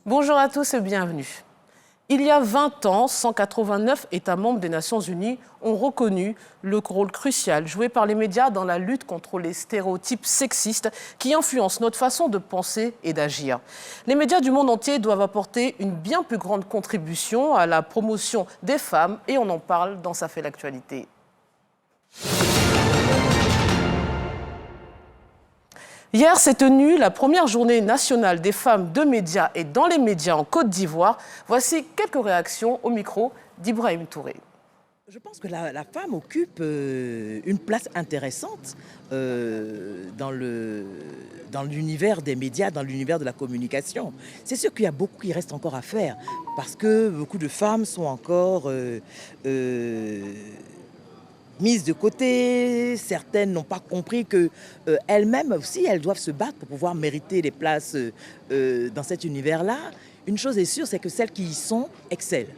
Bonjour à tous et bienvenue. Il y a 20 ans, 189 États membres des Nations Unies ont reconnu le rôle crucial joué par les médias dans la lutte contre les stéréotypes sexistes qui influencent notre façon de penser et d'agir. Les médias du monde entier doivent apporter une bien plus grande contribution à la promotion des femmes et on en parle dans Ça fait l'actualité. Hier s'est tenue la première journée nationale des femmes de médias et dans les médias en Côte d'Ivoire. Voici quelques réactions au micro d'Ibrahim Touré. Je pense que la femme occupe une place intéressante dans l'univers des médias, dans l'univers de la communication. C'est sûr qu'il y a beaucoup qui reste encore à faire parce que beaucoup de femmes sont encore mises de côté. Certaines n'ont pas compris qu'elles-mêmes aussi, elles doivent se battre pour pouvoir mériter des places dans cet univers-là. Une chose est sûre, c'est que celles qui y sont excellent.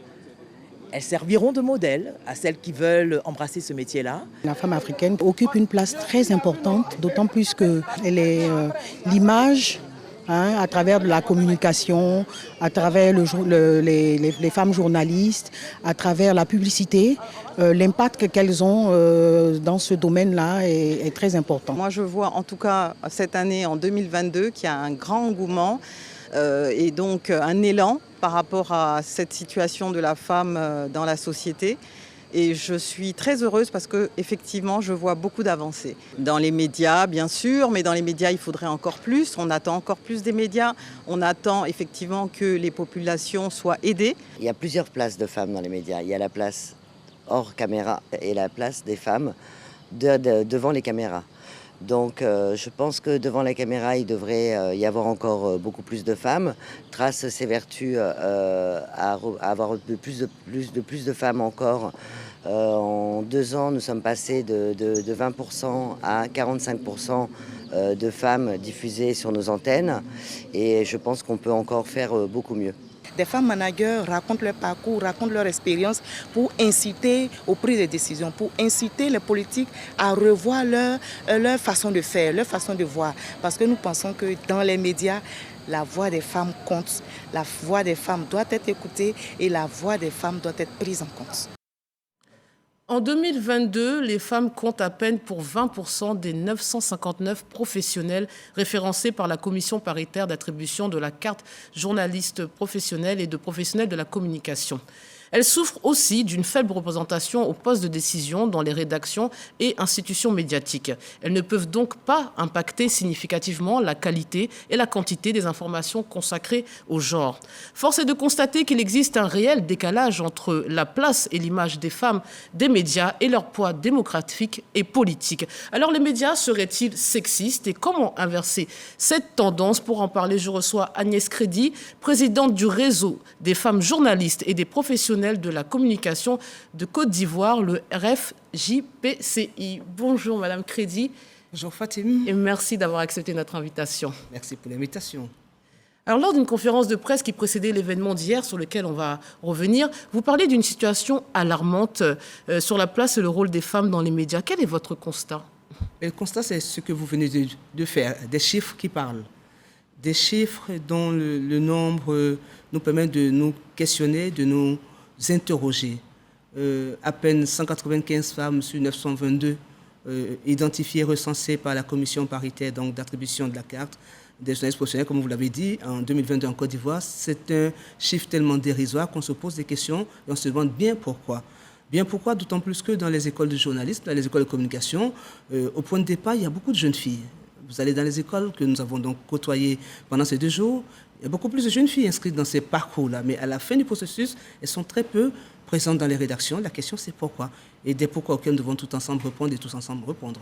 Elles serviront de modèle à celles qui veulent embrasser ce métier-là. La femme africaine occupe une place très importante, d'autant plus qu'elle est l'image à travers de la communication, à travers les femmes journalistes, à travers la publicité. L'impact qu'elles ont dans ce domaine-là est très important. Moi, je vois en tout cas cette année, en 2022, qu'il y a un grand engouement et donc un élan par rapport à cette situation de la femme dans la société. Et je suis très heureuse parce qu'effectivement, je vois beaucoup d'avancées. Dans les médias, bien sûr, mais dans les médias, il faudrait encore plus. On attend encore plus des médias. On attend effectivement que les populations soient aidées. Il y a plusieurs places de femmes dans les médias. Il y a la place hors caméra et la place des femmes devant les caméras. Donc je pense que devant la caméra, il devrait y avoir encore beaucoup plus de femmes. Trace ses vertus à avoir de plus de femmes encore. En 2 ans, nous sommes passés de 20% à 45% de femmes diffusées sur nos antennes. Et je pense qu'on peut encore faire beaucoup mieux. Des femmes managers racontent leur parcours, racontent leur expérience pour inciter aux prises de décision, pour inciter les politiques à revoir leur façon de faire, leur façon de voir. Parce que nous pensons que dans les médias, la voix des femmes compte, la voix des femmes doit être écoutée et la voix des femmes doit être prise en compte. En 2022, les femmes comptent à peine pour 20% des 959 professionnels référencés par la commission paritaire d'attribution de la carte journaliste professionnelle et de professionnels de la communication. Elles souffrent aussi d'une faible représentation au poste de décision dans les rédactions et institutions médiatiques. Elles ne peuvent donc pas impacter significativement la qualité et la quantité des informations consacrées au genre. Force est de constater qu'il existe un réel décalage entre la place et l'image des femmes des médias et leur poids démocratique et politique. Alors les médias seraient-ils sexistes et comment inverser cette tendance? Pour en parler, je reçois Agnès Crédy, présidente du réseau des femmes journalistes et des professionnels de la communication de Côte d'Ivoire, le RFJPCI. Bonjour Madame Crédy. Bonjour Fatim. Et merci d'avoir accepté notre invitation. Merci pour l'invitation. Alors lors d'une conférence de presse qui précédait l'événement d'hier, sur lequel on va revenir, vous parlez d'une situation alarmante sur la place et le rôle des femmes dans les médias. Quel est votre constat? Le constat, c'est ce que vous venez de faire, des chiffres qui parlent. Des chiffres dont le nombre nous permet de nous questionner, de nous interroger. À peine 195 femmes sur 922 identifiées, recensées par la commission paritaire d'attribution de la carte des journalistes professionnels, comme vous l'avez dit, en 2022 en Côte d'Ivoire. C'est un chiffre tellement dérisoire qu'on se pose des questions et on se demande bien pourquoi. Bien pourquoi, d'autant plus que dans les écoles de journalisme, dans les écoles de communication, au point de départ, il y a beaucoup de jeunes filles. Vous allez dans les écoles que nous avons donc côtoyées pendant ces 2 jours, il y a beaucoup plus de jeunes filles inscrites dans ces parcours-là. Mais à la fin du processus, elles sont très peu présentes dans les rédactions. La question, c'est pourquoi. Et des pourquoi auxquels nous devons tout ensemble répondre et tous ensemble répondre.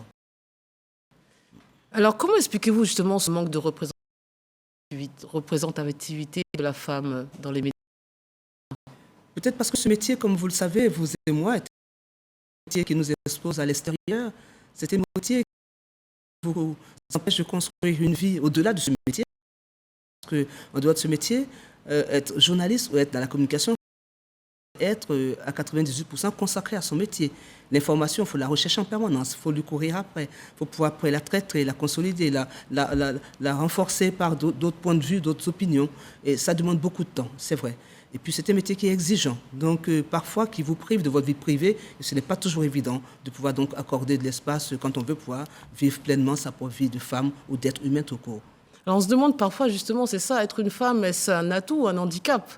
Alors, comment expliquez-vous justement ce manque de représentativité de la femme dans les médias? Peut-être parce que ce métier, comme vous le savez, vous et moi, est un métier qui nous expose à l'extérieur. C'est un métier qui vous empêche de construire une vie au-delà de ce métier. Parce qu'en dehors de ce métier, être journaliste ou être dans la communication, être à 98% consacré à son métier. L'information, il faut la rechercher en permanence, il faut lui courir après, il faut pouvoir après la traiter, la consolider, la renforcer par d'autres points de vue, d'autres opinions. Et ça demande beaucoup de temps, c'est vrai. Et puis c'est un métier qui est exigeant, donc parfois qui vous prive de votre vie privée, et ce n'est pas toujours évident de pouvoir donc accorder de l'espace quand on veut pouvoir vivre pleinement sa propre vie de femme ou d'être humain tout court. Alors on se demande parfois justement, c'est ça, être une femme, est-ce un atout ou un handicap ?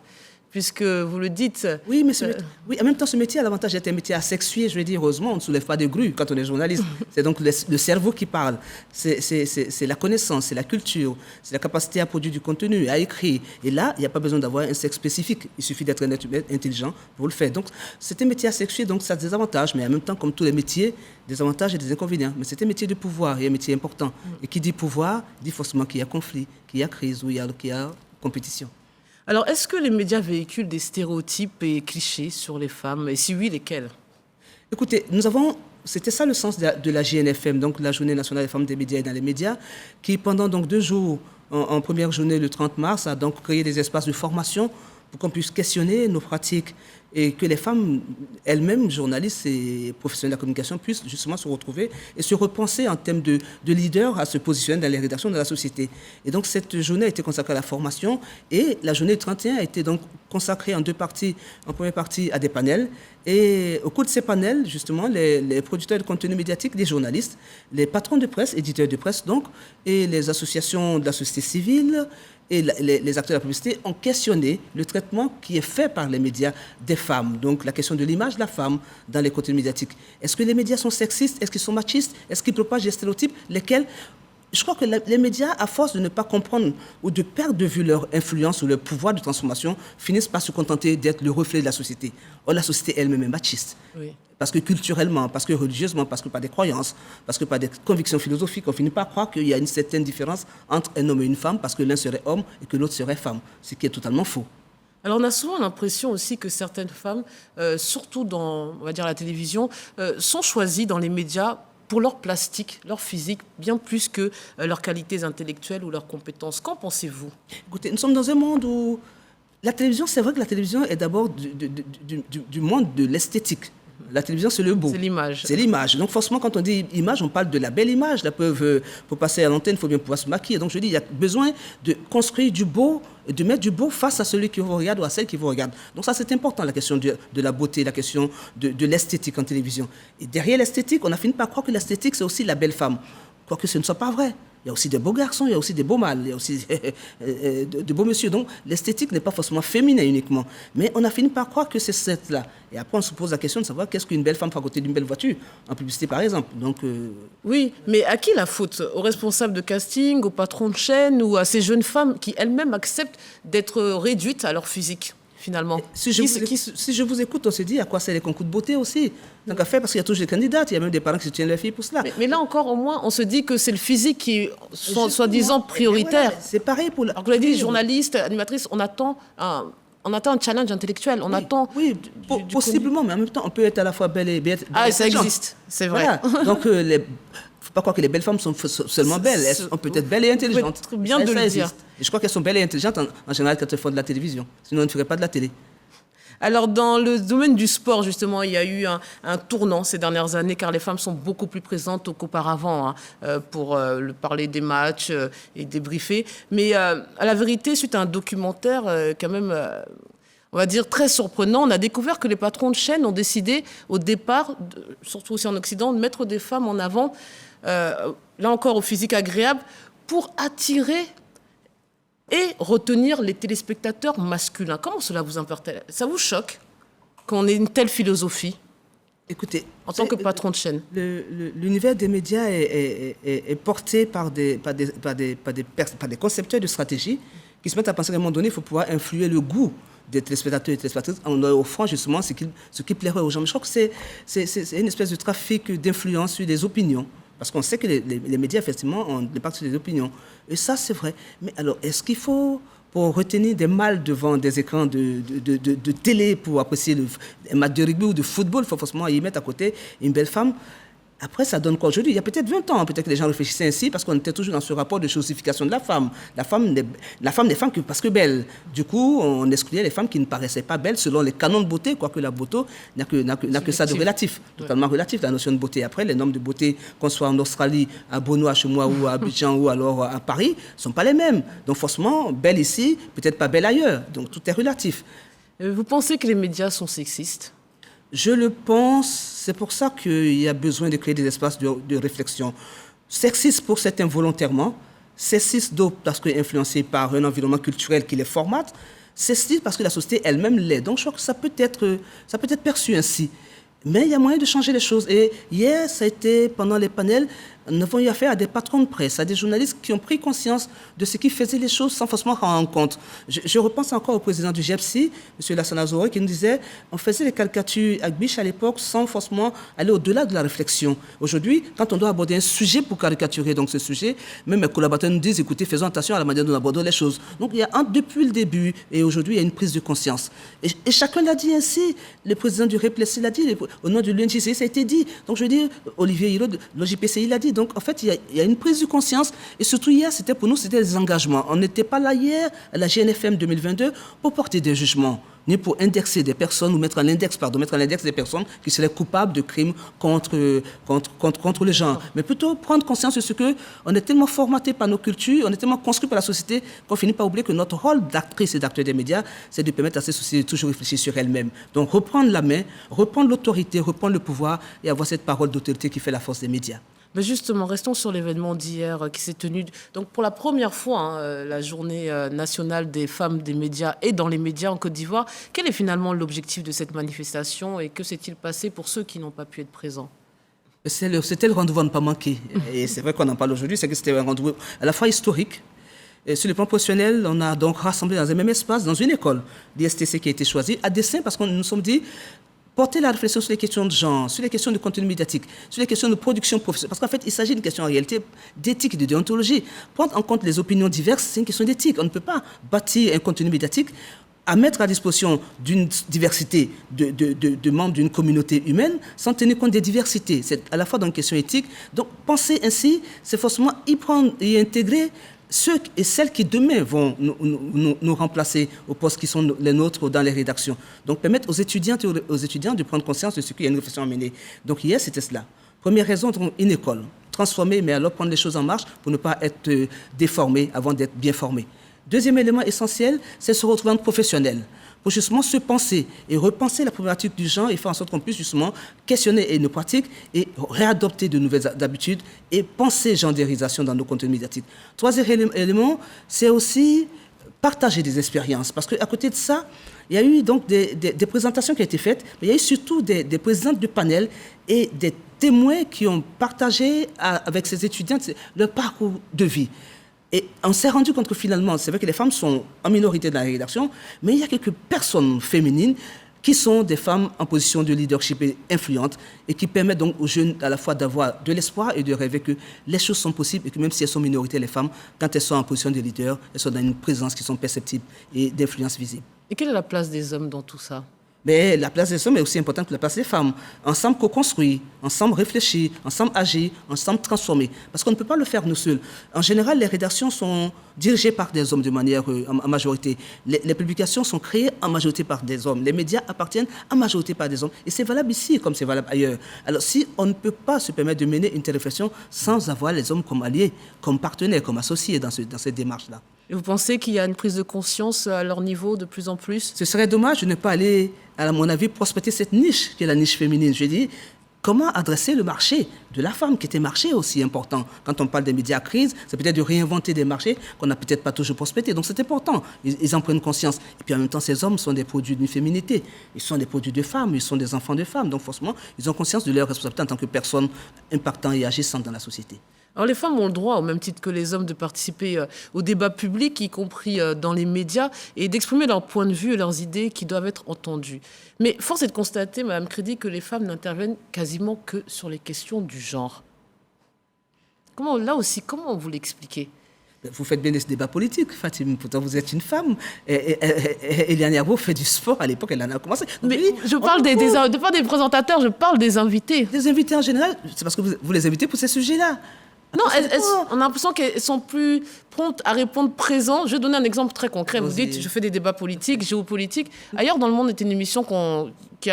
Puisque vous le dites... Oui, mais oui, en même temps, ce métier a l'avantage d'être un métier asexué. Je veux dire, heureusement, on ne soulève pas de grue quand on est journaliste. C'est donc le cerveau qui parle. C'est la connaissance, c'est la culture, c'est la capacité à produire du contenu, à écrire. Et là, il n'y a pas besoin d'avoir un sexe spécifique. Il suffit d'être un être humain intelligent pour le faire. Donc, c'est un métier asexué, donc ça a des avantages. Mais en même temps, comme tous les métiers, des avantages et des inconvénients. Mais c'est un métier de pouvoir et un métier important. Et qui dit pouvoir, dit forcément qu'il y a conflit, qu'il y a crise ou qu'il y a compétition. Alors, est-ce que les médias véhiculent des stéréotypes et clichés sur les femmes? Et si oui, lesquels? Écoutez, c'était ça le sens de la JNFM, donc la Journée nationale des femmes des médias et dans les médias, qui pendant donc 2 jours, en première journée le 30 mars, a donc créé des espaces de formation pour qu'on puisse questionner nos pratiques et que les femmes elles-mêmes, journalistes et professionnels de la communication, puissent justement se retrouver et se repenser en termes de leader à se positionner dans les rédactions de la société. Et donc cette journée a été consacrée à la formation et la journée 31 a été donc consacrée en 2 parties. En première partie à des panels et au cours de ces panels, justement, les producteurs de contenu médiatique, les journalistes, les patrons de presse, éditeurs de presse donc, et les associations de la société civile, et les acteurs de la publicité ont questionné le traitement qui est fait par les médias des femmes. Donc la question de l'image de la femme dans les contenus médiatiques. Est-ce que les médias sont sexistes? Est-ce qu'ils sont machistes? Est-ce qu'ils propagent des stéréotypes? Lesquels? Je crois que les médias, à force de ne pas comprendre ou de perdre de vue leur influence ou leur pouvoir de transformation, finissent par se contenter d'être le reflet de la société. Or, la société elle-même est machiste. Oui. Parce que culturellement, parce que religieusement, parce que par des croyances, parce que par des convictions philosophiques, on finit par croire qu'il y a une certaine différence entre un homme et une femme, parce que l'un serait homme et que l'autre serait femme, ce qui est totalement faux. Alors on a souvent l'impression aussi que certaines femmes, surtout dans, on va dire, la télévision, sont choisies dans les médias pour leur plastique, leur physique, bien plus que leurs qualités intellectuelles ou leurs compétences. Qu'en pensez-vous? Écoutez, nous sommes dans un monde où la télévision, c'est vrai que la télévision est d'abord du monde de l'esthétique. La télévision, c'est le beau. C'est l'image. C'est l'image. Donc forcément, quand on dit image, on parle de la belle image. Là, pour passer à l'antenne, il faut bien pouvoir se maquiller. Donc je dis, il y a besoin de construire du beau, de mettre du beau face à celui qui vous regarde ou à celle qui vous regarde. Donc ça, c'est important, la question de la beauté, la question de l'esthétique en télévision. Et derrière l'esthétique, on a fini par croire que l'esthétique, c'est aussi la belle femme. Quoique ce ne soit pas vrai. Il y a aussi des beaux garçons, il y a aussi des beaux mâles, il y a aussi de beaux messieurs. Donc l'esthétique n'est pas forcément féminin uniquement. Mais on a fini par croire que c'est cette-là. Et après, on se pose la question de savoir qu'est-ce qu'une belle femme fait à côté d'une belle voiture, en publicité par exemple. Donc, oui, mais à qui la faute? Aux responsables de casting, aux patrons de chaîne ou à ces jeunes femmes qui elles-mêmes acceptent d'être réduites à leur physique? Finalement. Si je vous écoute, on se dit à quoi c'est les concours de beauté aussi. Donc à faire, parce qu'il y a toujours des candidates, il y a même des parents qui se tiennent leurs filles pour cela. Mais là encore, au moins, on se dit que c'est le physique qui est soi-disant prioritaire. Voilà, c'est pareil pour... Alors que vous l'avez dit, journaliste, animatrice, on attend un challenge intellectuel, on attend... Oui, possiblement, mais en même temps, on peut être à la fois belle et belle. Ah, ça existe, c'est vrai. Voilà. Donc, faut pas croire que les belles femmes sont seulement belles. Elles sont peut-être belles et intelligentes. C'est bien de le dire. Et je crois qu'elles sont belles et intelligentes en général quand elles font de la télévision. Sinon, elles ne feraient pas de la télé. Alors, dans le domaine du sport, justement, il y a eu un tournant ces dernières années, car les femmes sont beaucoup plus présentes qu'auparavant pour parler des matchs et débriefer. Mais à la vérité, suite à un documentaire quand même... on va dire très surprenant, on a découvert que les patrons de chaîne ont décidé au départ, surtout aussi en Occident, de mettre des femmes en avant, là encore au physique agréable, pour attirer et retenir les téléspectateurs masculins. Comment cela vous importe-t-il? Ça vous choque qu'on ait une telle philosophie? Écoutez, en tant que patron de chaîne, l'univers des médias est porté par des concepteurs de stratégie qui se mettent à penser qu'à un moment donné, il faut pouvoir influer le goût des téléspectateurs et des téléspectatrices en leur offrant justement ce qui plairait aux gens. Mais je crois que c'est une espèce de trafic d'influence sur des opinions. Parce qu'on sait que les médias, effectivement, ont un impact sur les opinions. Et ça, c'est vrai. Mais alors, est-ce qu'il faut, pour retenir des mâles devant des écrans de télé, pour apprécier un match de rugby ou de football, il faut forcément y mettre à côté une belle femme? Après, ça donne quoi aujourd'hui? Il y a peut-être 20 ans, peut-être que les gens réfléchissaient ainsi parce qu'on était toujours dans ce rapport de chosification de la femme. La femme n'est femme que parce que belle. Du coup, on excluait les femmes qui ne paraissaient pas belles selon les canons de beauté, quoique la beauté n'a que ça de relatif, totalement relatif, la notion de beauté. Après, les normes de beauté, qu'on soit en Australie, à Bono, à Chemois ou à Abidjan ou alors à Paris, ne sont pas les mêmes. Donc forcément, belle ici, peut-être pas belle ailleurs. Donc tout est relatif. Vous pensez que les médias sont sexistes? Je le pense, c'est pour ça qu'il y a besoin de créer des espaces de réflexion. Sexiste pour certains volontairement, sexiste d'autres parce que influencé par un environnement culturel qui les formate, sexiste parce que la société elle-même l'est. Donc je crois que ça peut être perçu ainsi. Mais il y a moyen de changer les choses. Et hier, ça a été, pendant les panels, nous avons eu affaire à des patrons de presse, à des journalistes qui ont pris conscience de ce qui faisait les choses sans forcément rendre compte. Je repense encore au président du GEPSI, M. Lassana Zouré, qui nous disait on faisait les caricatures à Biche à l'époque sans forcément aller au-delà de la réflexion. Aujourd'hui, quand on doit aborder un sujet pour caricaturer donc ce sujet, même mes collaborateurs nous disent écoutez, faisons attention à la manière dont nous abordons les choses. Donc il y a depuis le début et aujourd'hui, il y a une prise de conscience. Et chacun l'a dit ainsi. Le président du REPLESI l'a dit, au nom de l'UNJC, ça a été dit. Donc je veux dire, Olivier Hiro de l'OJPCI l'a dit. Donc, en fait, il y a une prise de conscience. Et surtout, hier, pour nous, c'était des engagements. On n'était pas là hier, à la GNFM 2022, pour porter des jugements, ni pour indexer des personnes, ou mettre à l'index des personnes qui seraient coupables de crimes contre le genre. Mais plutôt prendre conscience de ce qu'on est tellement formaté par nos cultures, on est tellement construit par la société, qu'on finit par oublier que notre rôle d'actrice et d'acteur des médias, c'est de permettre à ces sociétés de toujours réfléchir sur elles-mêmes. Donc, reprendre la main, reprendre l'autorité, reprendre le pouvoir et avoir cette parole d'autorité qui fait la force des médias. Mais justement, restons sur l'événement d'hier qui s'est tenu. Donc, pour la première fois, la journée nationale des femmes des médias et dans les médias en Côte d'Ivoire. Quel est finalement l'objectif de cette manifestation et que s'est-il passé pour ceux qui n'ont pas pu être présents? C'était le rendez-vous à ne pas manquer. Et c'est vrai qu'on en parle aujourd'hui, c'est que c'était un rendez-vous à la fois historique. Et sur le plan professionnel, on a donc rassemblé dans un même espace, dans une école, l'ISTC qui a été choisie, à dessein parce qu'on nous sommes dit porter la réflexion sur les questions de genre, sur les questions de contenu médiatique, sur les questions de production professionnelle. Parce qu'en fait, il s'agit d'une question en réalité d'éthique et de déontologie. Prendre en compte les opinions diverses, c'est une question d'éthique. On ne peut pas bâtir un contenu médiatique à mettre à disposition d'une diversité de membres d'une communauté humaine sans tenir compte des diversités. C'est à la fois dans une question éthique. Donc, penser ainsi, c'est forcément y prendre et intégrer ceux et celles qui demain vont nous remplacer aux postes qui sont les nôtres dans les rédactions. Donc permettre aux étudiantes et aux étudiants de prendre conscience de ce qu'il y a une réflexion à mener. Donc hier, c'était cela. Première raison, une école. Transformer, mais alors prendre les choses en marche pour ne pas être déformé avant d'être bien formé. Deuxième élément essentiel, c'est se retrouver en professionnel, pour justement se penser et repenser la problématique du genre et faire en sorte qu'on puisse justement questionner nos pratiques et réadopter de nouvelles habitudes et penser gendérisation dans nos contenus médiatiques. Troisième élément, c'est aussi partager des expériences, parce qu'à côté de ça, il y a eu donc des présentations qui ont été faites, mais il y a eu surtout des présidentes de panel et des témoins qui ont partagé avec ces étudiantes leur parcours de vie. Et on s'est rendu compte que finalement, c'est vrai que les femmes sont en minorité dans la rédaction, mais il y a quelques personnes féminines qui sont des femmes en position de leadership influente et qui permettent donc aux jeunes à la fois d'avoir de l'espoir et de rêver que les choses sont possibles et que même si elles sont minoritaires, les femmes, quand elles sont en position de leader, elles sont dans une présence qui sont perceptibles et d'influence visible. Et quelle est la place des hommes dans tout ça? Mais la place des hommes est aussi importante que la place des femmes. Ensemble co-construire, ensemble réfléchir, ensemble agir, ensemble transformer. Parce qu'on ne peut pas le faire nous seuls. En général, les rédactions sont dirigées par des hommes de manière en majorité. Les publications sont créées en majorité par des hommes. Les médias appartiennent en majorité par des hommes. Et c'est valable ici comme c'est valable ailleurs. Alors si on ne peut pas se permettre de mener une telle réflexion sans avoir les hommes comme alliés, comme partenaires, comme associés dans cette démarche-là. Et vous pensez qu'il y a une prise de conscience à leur niveau de plus en plus? Ce serait dommage de ne pas aller, à mon avis, prospecter cette niche qui est la niche féminine. Je dis, comment adresser le marché de la femme, qui était un marché aussi important. Quand on parle des médias à crise, c'est peut-être de réinventer des marchés qu'on n'a peut-être pas toujours prospectés. Donc c'est important, ils en prennent conscience. Et puis en même temps, ces hommes sont des produits d'une féminité. Ils sont des produits de femmes, ils sont des enfants de femmes. Donc forcément, ils ont conscience de leur responsabilité en tant que personnes impactant et agissant dans la société. Alors les femmes ont le droit, au même titre que les hommes, de participer au débat public, y compris dans les médias, et d'exprimer leur point de vue et leurs idées qui doivent être entendues. Mais force est de constater, Mme Crédit, que les femmes n'interviennent quasiment que sur les questions du genre. Là aussi, comment vous l'expliquez? Vous faites bien des débats politiques, Fatim, pourtant vous êtes une femme. Eliane Yabo fait du sport, à l'époque elle en a commencé. Donc, Mais je parle pas des présentateurs, je parle des invités. des invités en général, c'est parce que vous les invitez pour ces sujets-là. Non, on a l'impression qu'elles sont plus promptes à répondre présent. Je vais donner un exemple très concret. Vous dites, je fais des débats politiques, géopolitiques. Ailleurs dans le monde est une émission qui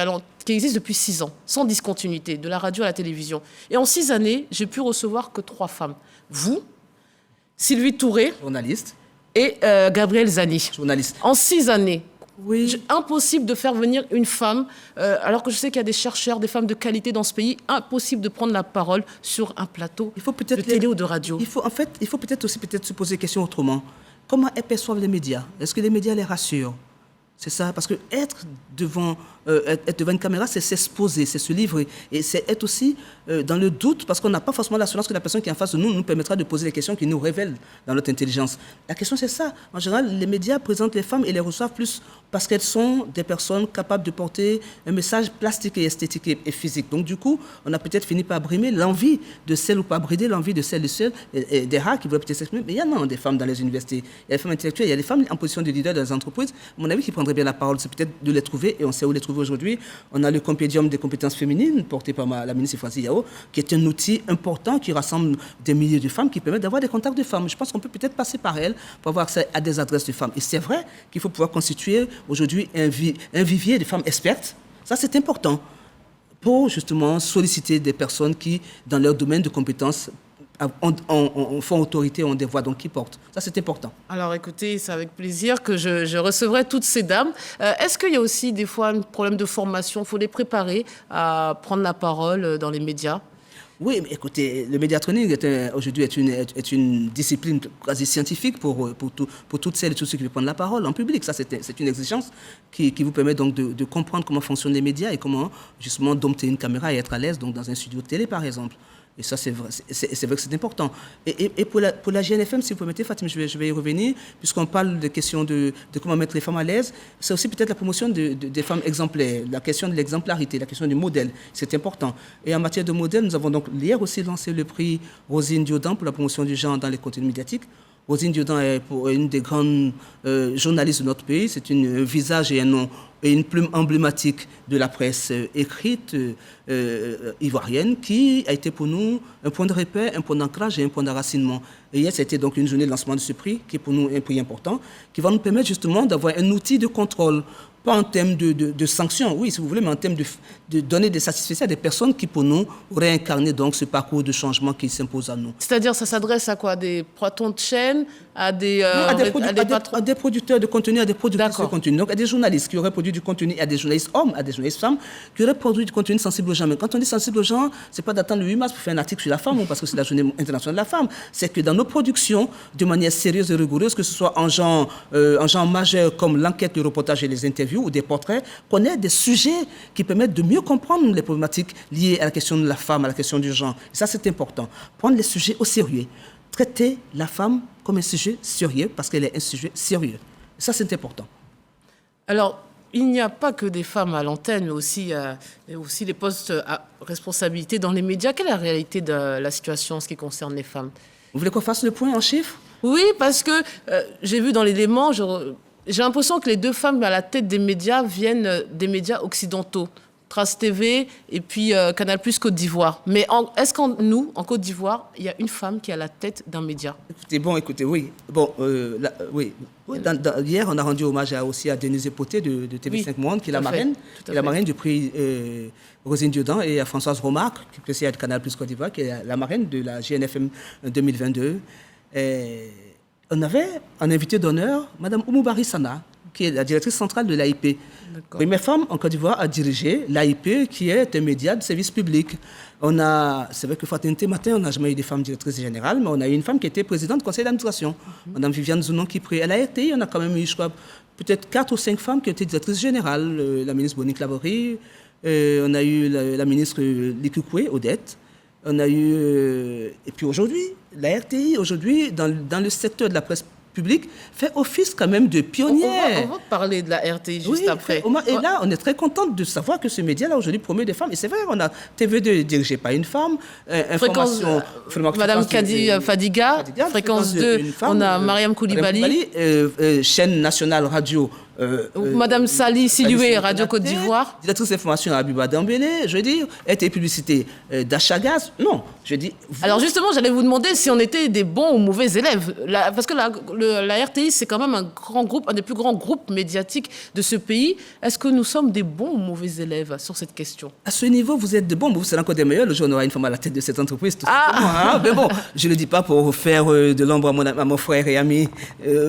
existe depuis 6 ans, sans discontinuité, de la radio à la télévision. Et en 6 années, j'ai pu recevoir que 3 femmes. Vous, Sylvie Touré Journaliste. et Gabrielle Zani. Journaliste. En 6 années. Oui. Impossible de faire venir une femme, alors que je sais qu'il y a des chercheurs, des femmes de qualité dans ce pays, impossible de prendre la parole sur un plateau de télé ou de radio. Il faut peut-être aussi se poser des questions autrement. Comment elles perçoivent les médias? Est-ce que les médias les rassurent? C'est ça, parce que être devant une caméra, c'est s'exposer, c'est se livrer. Et c'est être aussi dans le doute, parce qu'on n'a pas forcément l'assurance que la personne qui est en face de nous permettra de poser les questions qui nous révèlent dans notre intelligence. La question, c'est ça. En général, les médias présentent les femmes et les reçoivent plus parce qu'elles sont des personnes capables de porter un message plastique et esthétique et physique. Donc, du coup, on a peut-être fini par brimer l'envie de celle ou pas brider l'envie de celle et des rares qui veulent peut-être s'exprimer. Mais il y en a des femmes dans les universités. Il y a des femmes intellectuelles, il y a des femmes en position de leader dans les entreprises. À mon avis, qui prendraient bien la parole, c'est peut-être de les trouver, et on sait où les trouver aujourd'hui. On a le compédium des compétences féminines porté par la ministre Ifouazi Yao, qui est un outil important qui rassemble des milliers de femmes, qui permet d'avoir des contacts de femmes. Je pense qu'on peut peut-être passer par elle pour avoir accès à des adresses de femmes. Et c'est vrai qu'il faut pouvoir constituer aujourd'hui un vivier de femmes expertes. Ça, c'est important pour justement solliciter des personnes qui, dans leur domaine de compétences, font autorité, ont des voix donc qui portent. Ça, c'est important. Alors écoutez, c'est avec plaisir que je recevrai toutes ces dames. Est-ce qu'il y a aussi des fois un problème de formation? Il faut les préparer à prendre la parole dans les médias? Oui, mais écoutez, le media training aujourd'hui est une discipline quasi scientifique pour toutes celles et tous ceux qui veulent prendre la parole en public. Ça, c'est une exigence qui vous permet donc de comprendre comment fonctionnent les médias et comment justement dompter une caméra et être à l'aise donc dans un studio de télé, par exemple. Et ça, c'est vrai que c'est important. Et pour la GNFM, si vous permettez, Fatim, je vais y revenir, puisqu'on parle de questions de comment mettre les femmes à l'aise. C'est aussi peut-être la promotion des femmes exemplaires, la question de l'exemplarité, la question du modèle. C'est important. Et en matière de modèle, nous avons donc hier aussi lancé le prix Rosine Diodan pour la promotion du genre dans les contenus médiatiques. Rosine Diodan est une des grandes journalistes de notre pays. C'est un visage et un nom et une plume emblématique de la presse écrite ivoirienne qui a été pour nous un point de repère, un point d'ancrage et un point d'enracinement. Et hier, c'était donc une journée de lancement de ce prix, qui est pour nous un prix important, qui va nous permettre justement d'avoir un outil de contrôle, pas en termes de sanctions, oui, si vous voulez, mais en termes de donner des satisfactions à des personnes qui, pour nous, auraient incarné donc ce parcours de changement qui s'impose à nous. C'est-à-dire, ça s'adresse à quoi? Des patrons de chaîne, à des producteurs de contenu, à des productrices de contenu, donc à des journalistes qui auraient produit du contenu, à des journalistes hommes, à des journalistes femmes, qui auraient produit du contenu sensible aux gens. Mais quand on dit sensible aux gens, c'est pas d'attendre le 8 mars pour faire un article sur la femme, parce que c'est la journée internationale de la femme. C'est que dans nos productions, de manière sérieuse et rigoureuse, que ce soit en genre majeur comme l'enquête, le reportage et les interviews, ou des portraits, qu'on ait des sujets qui permettent de mieux comprendre les problématiques liées à la question de la femme, à la question du genre. Et ça, c'est important. Prendre les sujets au sérieux. Traiter la femme comme un sujet sérieux, parce qu'elle est un sujet sérieux. Et ça, c'est important. Alors, il n'y a pas que des femmes à l'antenne, mais aussi les postes à responsabilité dans les médias. Quelle est la réalité de la situation en ce qui concerne les femmes? Vous voulez qu'on fasse le point en chiffres? Oui, parce que j'ai vu dans l'élément, j'ai l'impression que les 2 femmes à la tête des médias viennent des médias occidentaux, Trace TV et puis Canal+ Côte d'Ivoire. Mais est-ce qu'en Côte d'Ivoire, il y a une femme qui est à la tête d'un média? Écoutez, oui. Oui. Hier, on a rendu hommage aussi à Denise Poté de TV5 Monde, qui est la marraine du prix Rosine Diodan, et à Françoise Romarc, qui est de Canal+ Côte d'Ivoire, qui est la marraine de la GNFM 2022. On avait en invité d'honneur Mme Oumoubari Sana, qui est la directrice centrale de l'AIP. Première femme en Côte d'Ivoire à diriger l'AIP, qui est un média de service public. C'est vrai que Fraternité Matin, on n'a jamais eu de femme directrice générale, mais on a eu une femme qui était présidente du conseil d'administration, Mme Viviane Zounon, qui prie. À la RTI, on a quand même eu, je crois, peut-être 4 ou 5 femmes qui étaient directrices générales. La ministre Bonique Lavorie, on a eu la ministre Likukwe, Odette. On a eu... et puis aujourd'hui, la RTI, aujourd'hui, dans le secteur de la presse public fait office quand même de pionnière. On va parler de la RTI juste après. Et là, on est très content de savoir que ce média-là aujourd'hui promeut des femmes. Et c'est vrai, on a TV2 dirigé par une femme, information... Madame Fadiga, Fréquence 2, on a Mariam Koulibaly. Chaîne nationale radio. Madame Sali Siloué, Radio Côte d'Ivoire. Directrice d'information à Abiba Dembélé, je veux dire, était publicité d'Achagaz. Non, je dis... Alors justement, j'allais vous demander si on était des bons ou mauvais élèves. Parce que la RTI, c'est quand même un grand groupe, un des plus grands groupes médiatiques de ce pays. Est-ce que nous sommes des bons ou mauvais élèves sur cette question? À ce niveau, vous êtes de bons, mais vous serez encore des meilleurs. Le jour, on aura une femme à la tête de cette entreprise. Tout simplement, hein. Mais bon, je ne le dis pas pour faire de l'ombre à mon frère et ami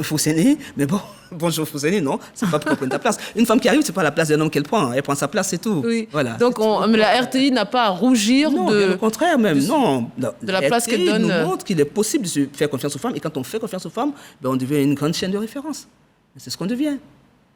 Fousseni, mais bon... Bonjour Fousseni, non, c'est pas pour prendre ta place. Une femme qui arrive, c'est pas la place d'un homme qu'elle prend, elle prend sa place, c'est tout. Oui. Voilà. Donc mais la RTI n'a pas à rougir au contraire même, de la place qu'elle donne. Elle nous montre qu'il est possible de se faire confiance aux femmes, et quand on fait confiance aux femmes, on devient une grande chaîne de référence. C'est ce qu'on devient.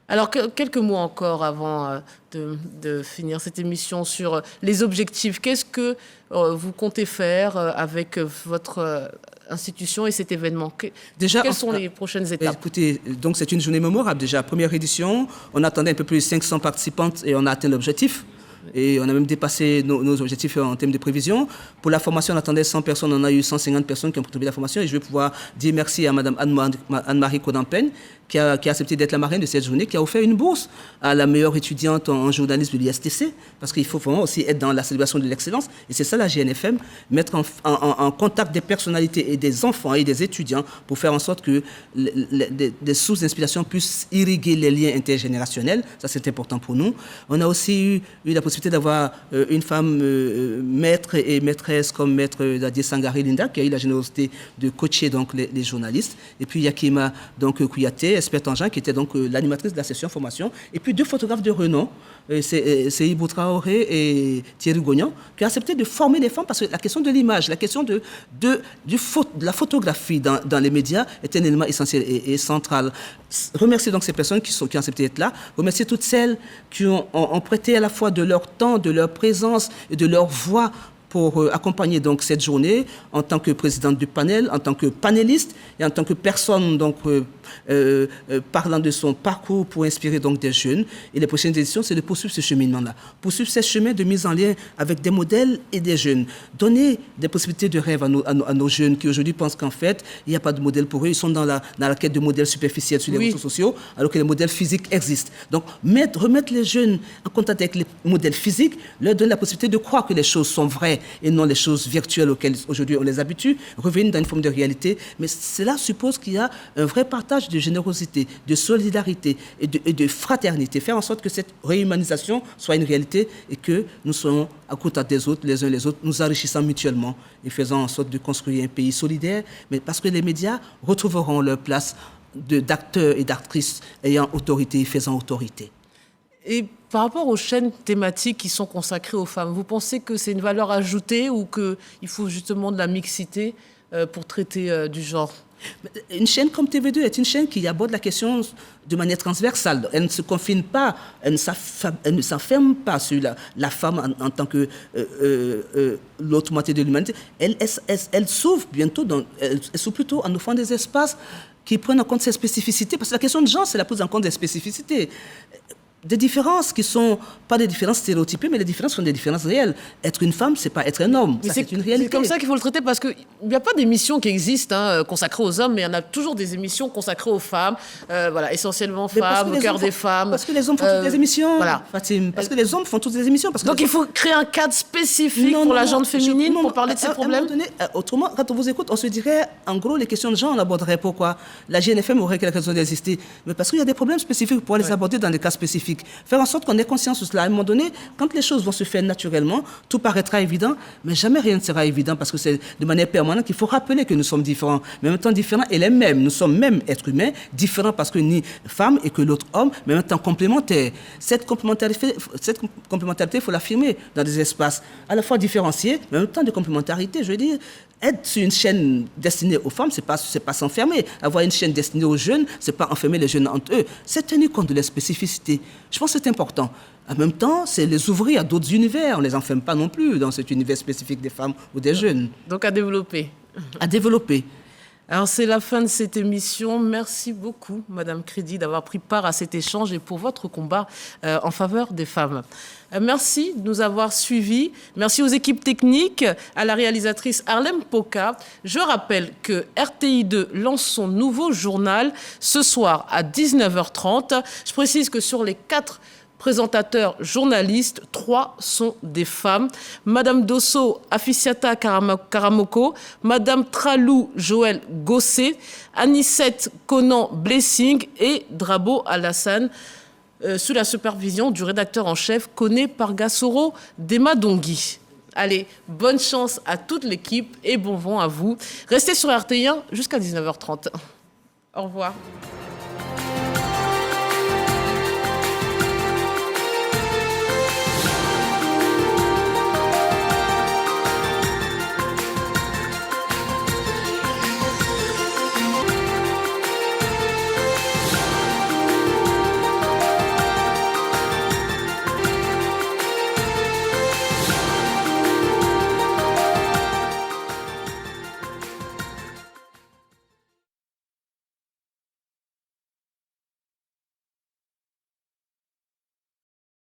Alors, quelques mots encore avant de finir cette émission sur les objectifs. Qu'est-ce que vous comptez faire avec votre institution et cet événement? Quelles sont les prochaines étapes? Écoutez, donc c'est une journée mémorable déjà. Première édition, on attendait un peu plus de 500 participantes et on a atteint l'objectif. Et on a même dépassé nos objectifs en termes de prévision. Pour la formation, on attendait 100 personnes, on a eu 150 personnes qui ont contribué à la formation. Et je vais pouvoir dire merci à Mme Anne-Marie Kodampen, qui a accepté d'être la marraine de cette journée, qui a offert une bourse à la meilleure étudiante en journalisme de l'ISTC, parce qu'il faut vraiment aussi être dans la célébration de l'excellence. Et c'est ça la GNFM, mettre en contact des personnalités et des enfants et des étudiants pour faire en sorte que des sources d'inspiration puissent irriguer les liens intergénérationnels. Ça, c'est important pour nous. On a aussi eu la possibilité d'avoir une femme maître et maîtresse comme maître Dadier Sangari Linda, qui a eu la générosité de coacher donc, les journalistes. Et puis Yakima donc, Kouyaté, experte en genre, qui était donc l'animatrice de la session formation. Et puis 2 photographes de renom, c'est Ibou Traoré et Thierry Gognan, qui ont accepté de former les femmes parce que la question de l'image, la question de la photographie dans les médias est un élément essentiel et central. Remercier donc ces personnes qui ont accepté d'être là. Remercier toutes celles qui ont prêté à la fois de leur temps, de leur présence et de leur voix pour accompagner donc cette journée en tant que présidente du panel, en tant que panéliste et en tant que personne donc parlant de son parcours pour inspirer donc des jeunes. Et les prochaines éditions, c'est de poursuivre ce cheminement-là, poursuivre ce chemin de mise en lien avec des modèles et des jeunes, donner des possibilités de rêve à nos jeunes qui aujourd'hui pensent qu'en fait il n'y a pas de modèle pour eux, ils sont dans la quête de modèles superficiels sur les réseaux sociaux, alors que les modèles physiques existent. Donc remettre les jeunes en contact avec les modèles physiques, leur donner la possibilité de croire que les choses sont vraies et non les choses virtuelles auxquelles aujourd'hui on les habitue, revenir dans une forme de réalité. Mais cela suppose qu'il y a un vrai partage de générosité, de solidarité et de fraternité. Faire en sorte que cette réhumanisation soit une réalité et que nous soyons à côté des autres, les uns les autres, nous enrichissant mutuellement et faisant en sorte de construire un pays solidaire. Mais parce que les médias retrouveront leur place d'acteurs et d'actrices ayant autorité et faisant autorité. Et par rapport aux chaînes thématiques qui sont consacrées aux femmes, vous pensez que c'est une valeur ajoutée ou qu'il faut justement de la mixité pour traiter du genre? Une chaîne comme TV2 est une chaîne qui aborde la question de manière transversale. Elle ne se confine pas, elle ne s'enferme pas sur la femme en tant que l'autre moitié de l'humanité. Elle s'ouvre bientôt, elle s'ouvre plutôt en offrant des espaces qui prennent en compte ses spécificités. Parce que la question de genre, c'est la prise en compte des spécificités. Des différences qui ne sont pas des différences stéréotypées, mais les différences sont des différences réelles. Être une femme, c'est pas être un homme. Ça, c'est une réalité. C'est comme ça qu'il faut le traiter, parce qu'il n'y a pas d'émissions qui existent consacrées aux hommes, mais il y en a toujours des émissions consacrées aux femmes. Voilà, essentiellement femmes, au cœur des femmes. Parce que les hommes font toutes les émissions, voilà. Fatim. Parce que les hommes font toutes les émissions. Donc il faut créer un cadre spécifique pour la gente féminine pour parler de ces problèmes. Autrement, quand on vous écoute, on se dirait, en gros, les questions de genre, on aborderait pourquoi la GNFM aurait quelque raison d'exister. Mais parce qu'il y a des problèmes spécifiques pour les aborder dans des cas spécifiques. Faire en sorte qu'on ait conscience de cela. À un moment donné, quand les choses vont se faire naturellement, tout paraîtra évident, mais jamais rien ne sera évident parce que c'est de manière permanente qu'il faut rappeler que nous sommes différents, mais en même temps différents et les mêmes. Nous sommes même êtres humains, différents parce que ni femme et que l'autre homme, mais en même temps complémentaires. Cette complémentarité, il faut l'affirmer dans des espaces à la fois différenciés, mais en même temps de complémentarité. Je veux dire, être sur une chaîne destinée aux femmes, c'est pas s'enfermer. Avoir une chaîne destinée aux jeunes, c'est pas enfermer les jeunes entre eux. C'est tenir compte de leurs spécificités. Je pense que c'est important. En même temps, c'est les ouvrir à d'autres univers. On ne les enferme pas non plus dans cet univers spécifique des femmes ou des jeunes. Donc à développer. À développer. Alors, c'est la fin de cette émission. Merci beaucoup, Madame Crédit, d'avoir pris part à cet échange et pour votre combat en faveur des femmes. Merci de nous avoir suivis. Merci aux équipes techniques, à la réalisatrice Harlem Poka. Je rappelle que RTI2 lance son nouveau journal ce soir à 19h30. Je précise que sur les 4 présentateurs journalistes, 3 sont des femmes. Madame Dosso Afficiata Karamoko, Madame Tralou Joël Gossé, Anicette Conan Blessing et Drabo Alassane, sous la supervision du rédacteur en chef Koné Pargasoro Demadongui. Allez, bonne chance à toute l'équipe et bon vent à vous. Restez sur RTI1 jusqu'à 19h30. Au revoir.